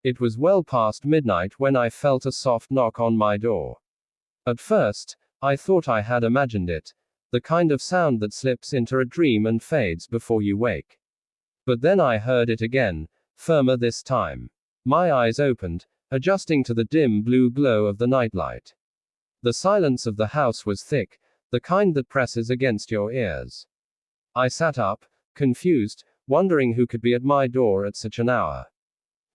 It was well past midnight when I felt a soft knock on my door. At first, I thought I had imagined it, the kind of sound that slips into a dream and fades before you wake. But then I heard it again, firmer this time. My eyes opened, adjusting to the dim blue glow of the nightlight. The silence of the house was thick, the kind that presses against your ears. I sat up, confused, wondering who could be at my door at such an hour.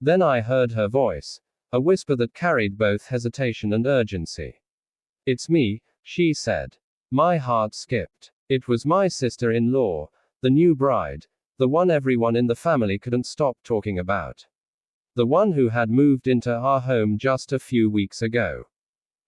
Then I heard her voice, a whisper that carried both hesitation and urgency. "It's me," she said. My heart skipped. It was my sister-in-law, the new bride, the one everyone in the family couldn't stop talking about. The one who had moved into our home just a few weeks ago.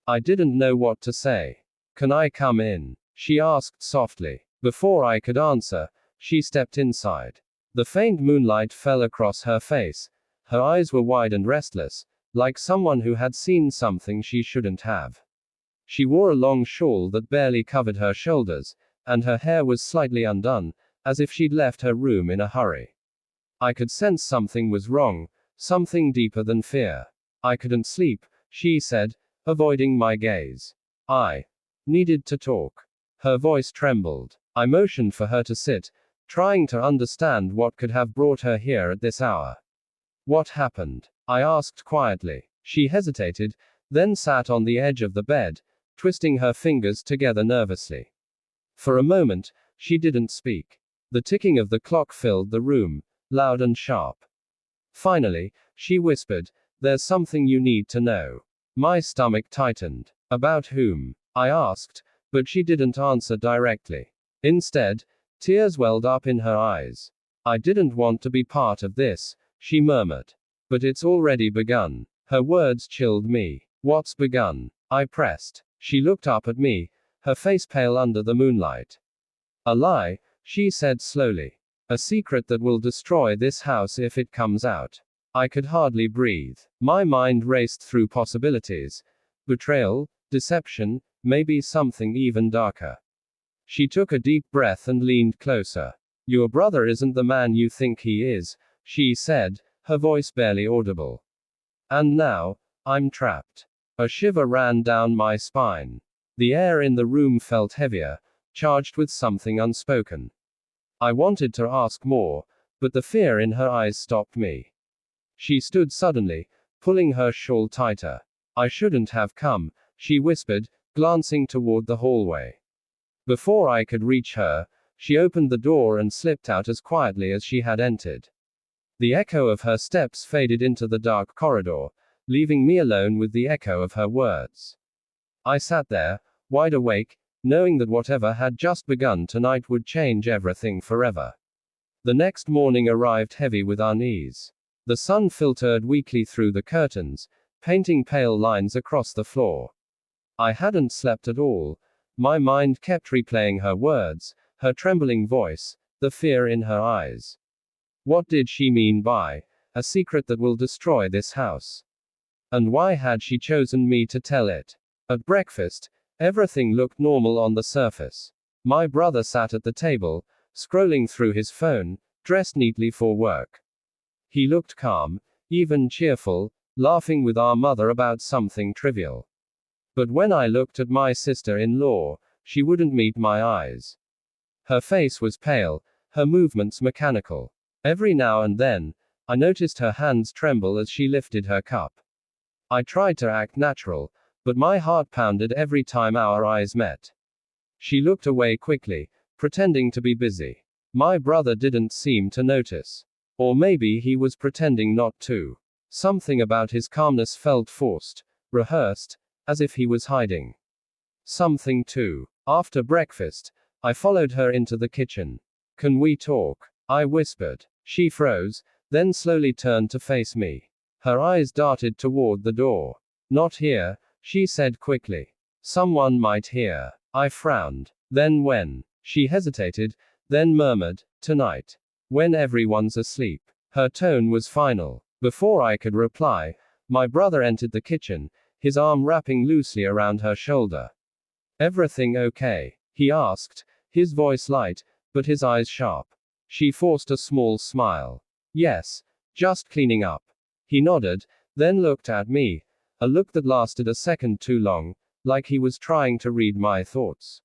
I didn't know what to say. "Can I come in?" she asked softly. Before I could answer, she stepped inside. The faint moonlight fell across her face. Her eyes were wide and restless, like someone who had seen something she shouldn't have. She wore a long shawl that barely covered her shoulders, and her hair was slightly undone, as if she'd left her room in a hurry. I could sense something was wrong, something deeper than fear. "I couldn't sleep," she said, avoiding my gaze. "I needed to talk." Her voice trembled. I motioned for her to sit, trying to understand what could have brought her here at this hour. "What happened?" I asked quietly. She hesitated, then sat on the edge of the bed, twisting her fingers together nervously. For a moment, she didn't speak. The ticking of the clock filled the room, loud and sharp. Finally, she whispered, "There's something you need to know." My stomach tightened. "About whom?" I asked, but she didn't answer directly. Instead, tears welled up in her eyes. "I didn't want to be part of this," she murmured. "But it's already begun." Her words chilled me. "What's begun?" I pressed. She looked up at me, her face pale under the moonlight. "A lie," she said slowly. "A secret that will destroy this house if it comes out." I could hardly breathe. My mind raced through possibilities. Betrayal, deception, maybe something even darker. She took a deep breath and leaned closer. "Your brother isn't the man you think he is," she said, her voice barely audible. "And now, I'm trapped." A shiver ran down my spine. The air in the room felt heavier, charged with something unspoken. I wanted to ask more, but the fear in her eyes stopped me. She stood suddenly, pulling her shawl tighter. "I shouldn't have come," she whispered, glancing toward the hallway. Before I could reach her, she opened the door and slipped out as quietly as she had entered. The echo of her steps faded into the dark corridor, leaving me alone with the echo of her words. I sat there, wide awake, knowing that whatever had just begun tonight would change everything forever. The next morning arrived heavy with unease. The sun filtered weakly through the curtains, painting pale lines across the floor. I hadn't slept at all. My mind kept replaying her words, her trembling voice, the fear in her eyes. What did she mean by a secret that will destroy this house? And why had she chosen me to tell it? At breakfast, everything looked normal on the surface. My brother sat at the table, scrolling through his phone, dressed neatly for work. He looked calm, even cheerful, laughing with our mother about something trivial. But when I looked at my sister-in-law, she wouldn't meet my eyes. Her face was pale, her movements mechanical. Every now and then, I noticed her hands tremble as she lifted her cup. I tried to act natural, but my heart pounded every time our eyes met. She looked away quickly, pretending to be busy. My brother didn't seem to notice. Or maybe he was pretending not to. Something about his calmness felt forced, rehearsed, as if he was hiding something too. After breakfast, I followed her into the kitchen. "Can we talk?" I whispered. She froze, then slowly turned to face me. Her eyes darted toward the door. "Not here," she said quickly. "Someone might hear." I frowned. "Then when?" She hesitated, then murmured, "Tonight. When everyone's asleep." Her tone was final. Before I could reply, my brother entered the kitchen, his arm wrapping loosely around her shoulder. "Everything okay?" he asked, his voice light, but his eyes sharp. She forced a small smile. "Yes, just cleaning up." He nodded, then looked at me, a look that lasted a second too long, like he was trying to read my thoughts.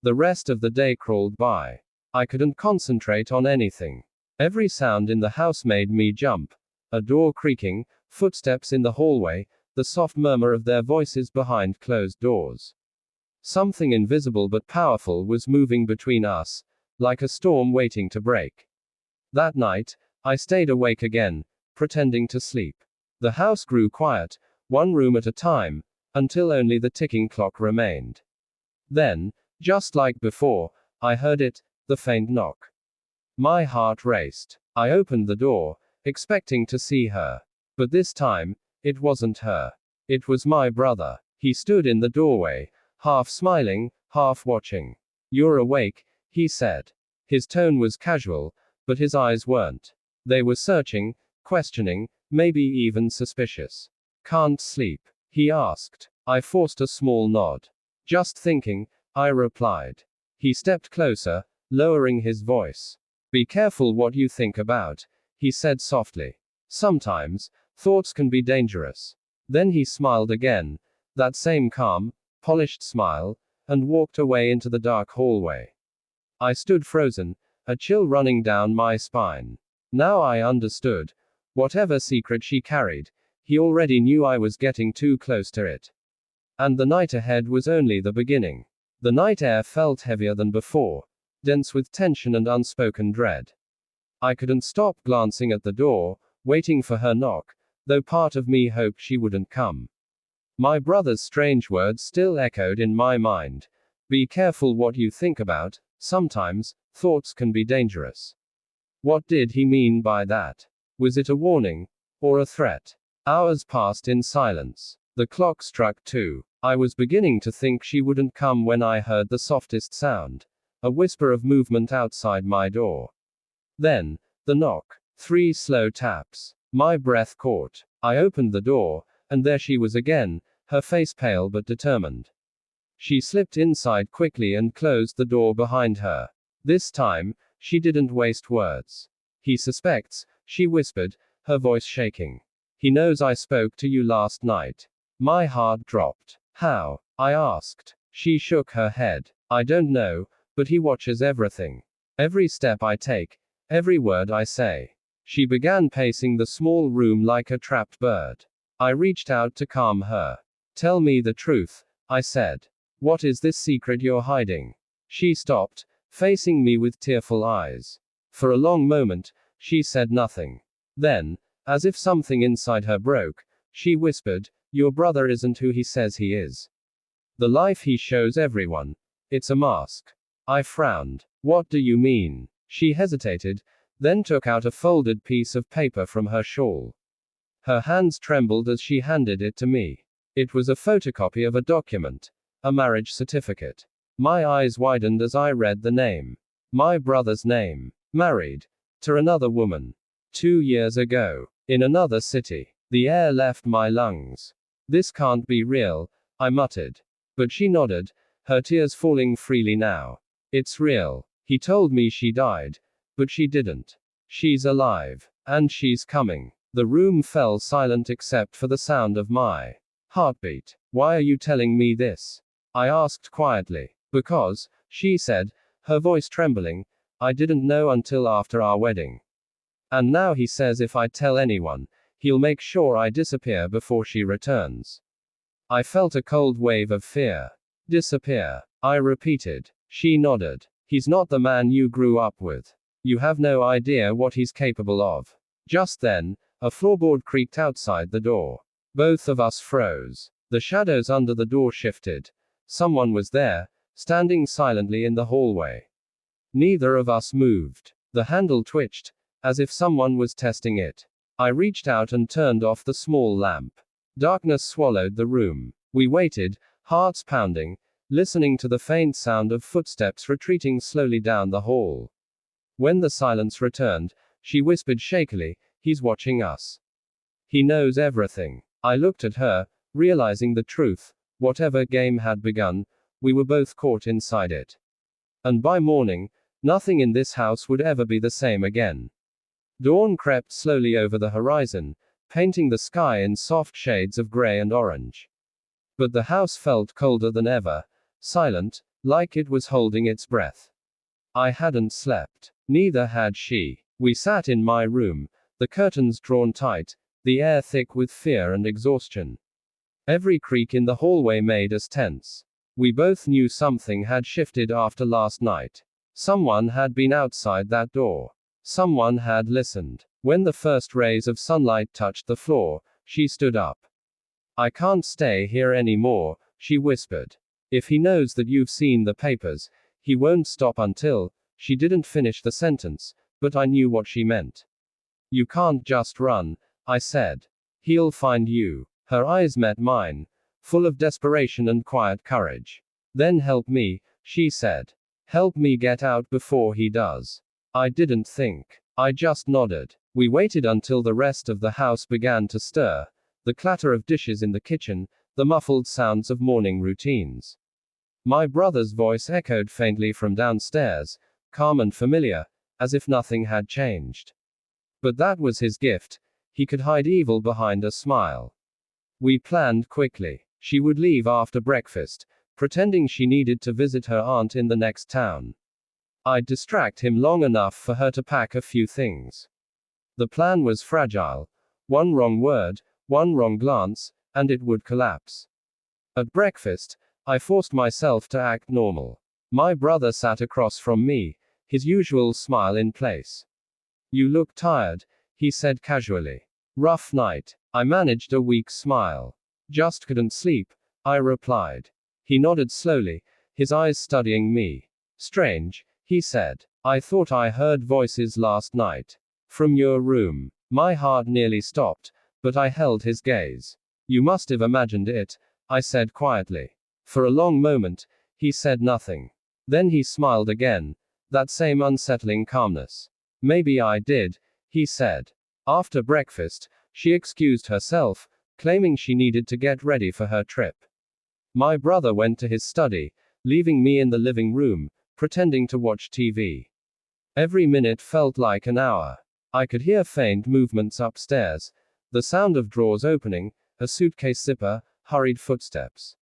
The rest of the day crawled by. I couldn't concentrate on anything. Every sound in the house made me jump. A door creaking, footsteps in the hallway, the soft murmur of their voices behind closed doors. Something invisible but powerful was moving between us, like a storm waiting to break. That night, I stayed awake again, pretending to sleep. The house grew quiet, one room at a time, until only the ticking clock remained. Then, just like before, I heard it, the faint knock. My heart raced. I opened the door, expecting to see her. But this time, it wasn't her. It was my brother. He stood in the doorway, half smiling, half watching. "You're awake," he said. His tone was casual, but his eyes weren't. They were searching, questioning, maybe even suspicious. "Can't sleep?" he asked. I forced a small nod. "Just thinking," I replied. He stepped closer, lowering his voice. "Be careful what you think about," he said softly. "Sometimes, thoughts can be dangerous." Then he smiled again, that same calm, polished smile, and walked away into the dark hallway. I stood frozen, a chill running down my spine. Now I understood. Whatever secret she carried, he already knew I was getting too close to it. And the night ahead was only the beginning. The night air felt heavier than before, dense with tension and unspoken dread. I couldn't stop glancing at the door, waiting for her knock, though part of me hoped she wouldn't come. My brother's strange words still echoed in my mind. Be careful what you think about, sometimes, thoughts can be dangerous. What did he mean by that? Was it a warning? Or a threat? Hours passed in silence. The clock struck 2. I was beginning to think she wouldn't come when I heard the softest sound. A whisper of movement outside my door. Then, the knock. 3 slow taps. My breath caught. I opened the door, and there she was again, her face pale but determined. She slipped inside quickly and closed the door behind her. This time, she didn't waste words. "He suspects," she whispered, her voice shaking. "He knows I spoke to you last night." My heart dropped. "How?" I asked. She shook her head. "I don't know, but he watches everything. Every step I take, every word I say." She began pacing the small room like a trapped bird. I reached out to calm her. "Tell me the truth," I said. "What is this secret you're hiding?" She stopped, facing me with tearful eyes. For a long moment, she said nothing. Then, as if something inside her broke, she whispered, "Your brother isn't who he says he is. The life he shows everyone, it's a mask." I frowned. "What do you mean?" She hesitated, then took out a folded piece of paper from her shawl. Her hands trembled as she handed it to me. It was a photocopy of a document. A marriage certificate. My eyes widened as I read the name. My brother's name. Married. To another woman. 2 years ago. In another city. The air left my lungs. "This can't be real," I muttered. But she nodded, her tears falling freely now. "It's real. He told me she died. But she didn't. She's alive. And she's coming." The room fell silent except for the sound of my heartbeat. "Why are you telling me this?" I asked quietly. "Because," she said, her voice trembling, "I didn't know until after our wedding. And now he says if I tell anyone, he'll make sure I disappear before she returns." I felt a cold wave of fear. "Disappear?" I repeated. She nodded. "He's not the man you grew up with. You have no idea what he's capable of." Just then, a floorboard creaked outside the door. Both of us froze. The shadows under the door shifted. Someone was there, standing silently in the hallway. Neither of us moved. The handle twitched, as if someone was testing it. I reached out and turned off the small lamp. Darkness swallowed the room. We waited, hearts pounding, listening to the faint sound of footsteps retreating slowly down the hall. When the silence returned, she whispered shakily, "He's watching us. He knows everything." I looked at her, realizing the truth. Whatever game had begun, we were both caught inside it. And by morning, nothing in this house would ever be the same again. Dawn crept slowly over the horizon, painting the sky in soft shades of gray and orange. But the house felt colder than ever, silent, like it was holding its breath. I hadn't slept. Neither had she. We sat in my room, the curtains drawn tight, the air thick with fear and exhaustion. Every creak in the hallway made us tense. We both knew something had shifted after last night. Someone had been outside that door. Someone had listened. When the first rays of sunlight touched the floor, she stood up. "I can't stay here anymore," she whispered. "If he knows that you've seen the papers, he won't stop until—" She didn't finish the sentence, but I knew what she meant. "You can't just run," I said. "He'll find you." Her eyes met mine, full of desperation and quiet courage. "Then help me," she said. "Help me get out before he does." I didn't think. I just nodded. We waited until the rest of the house began to stir, the clatter of dishes in the kitchen, the muffled sounds of morning routines. My brother's voice echoed faintly from downstairs, calm and familiar, as if nothing had changed. But that was his gift. He could hide evil behind a smile. We planned quickly. She would leave after breakfast, pretending she needed to visit her aunt in the next town. I'd distract him long enough for her to pack a few things. The plan was fragile. One wrong word, one wrong glance, and it would collapse. At breakfast, I forced myself to act normal. My brother sat across from me, his usual smile in place. "You look tired," he said casually. "Rough night." I managed a weak smile. "Just couldn't sleep," I replied. He nodded slowly, his eyes studying me. "Strange," he said. "I thought I heard voices last night. From your room." My heart nearly stopped, but I held his gaze. "You must have imagined it," I said quietly. For a long moment, he said nothing. Then he smiled again, that same unsettling calmness. "Maybe I did," he said. After breakfast, she excused herself, claiming she needed to get ready for her trip. My brother went to his study, leaving me in the living room, pretending to watch TV. Every minute felt like an hour. I could hear faint movements upstairs, the sound of drawers opening, a suitcase zipper, hurried footsteps.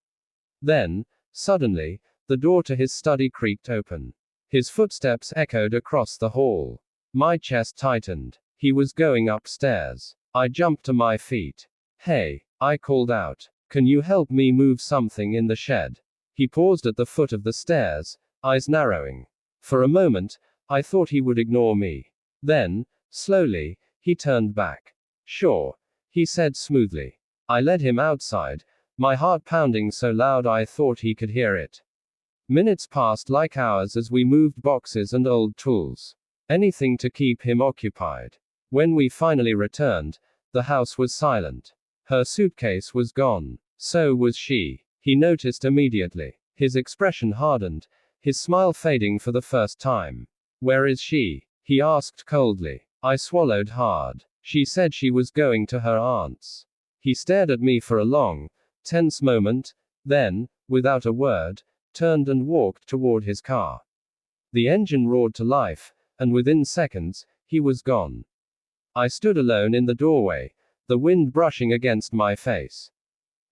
Then, suddenly, the door to his study creaked open. His footsteps echoed across the hall. My chest tightened. He was going upstairs. I jumped to my feet. "Hey," I called out. "Can you help me move something in the shed?" He paused at the foot of the stairs, eyes narrowing. For a moment, I thought he would ignore me. Then, slowly, he turned back. "Sure," he said smoothly. I led him outside, my heart pounding so loud I thought he could hear it. Minutes passed like hours as we moved boxes and old tools. Anything to keep him occupied. When we finally returned, the house was silent. Her suitcase was gone. So was she. He noticed immediately. His expression hardened, his smile fading for the first time. "Where is she?" he asked coldly. I swallowed hard. "She said she was going to her aunt's." He stared at me for a long, tense moment, then, without a word, turned and walked toward his car. The engine roared to life, and within seconds, he was gone. I stood alone in the doorway, the wind brushing against my face.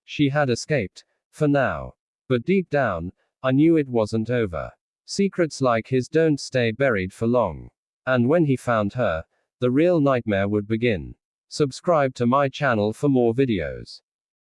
She had escaped, for now. But deep down, I knew it wasn't over. Secrets like his don't stay buried for long. And when he found her, the real nightmare would begin. Subscribe to my channel for more videos.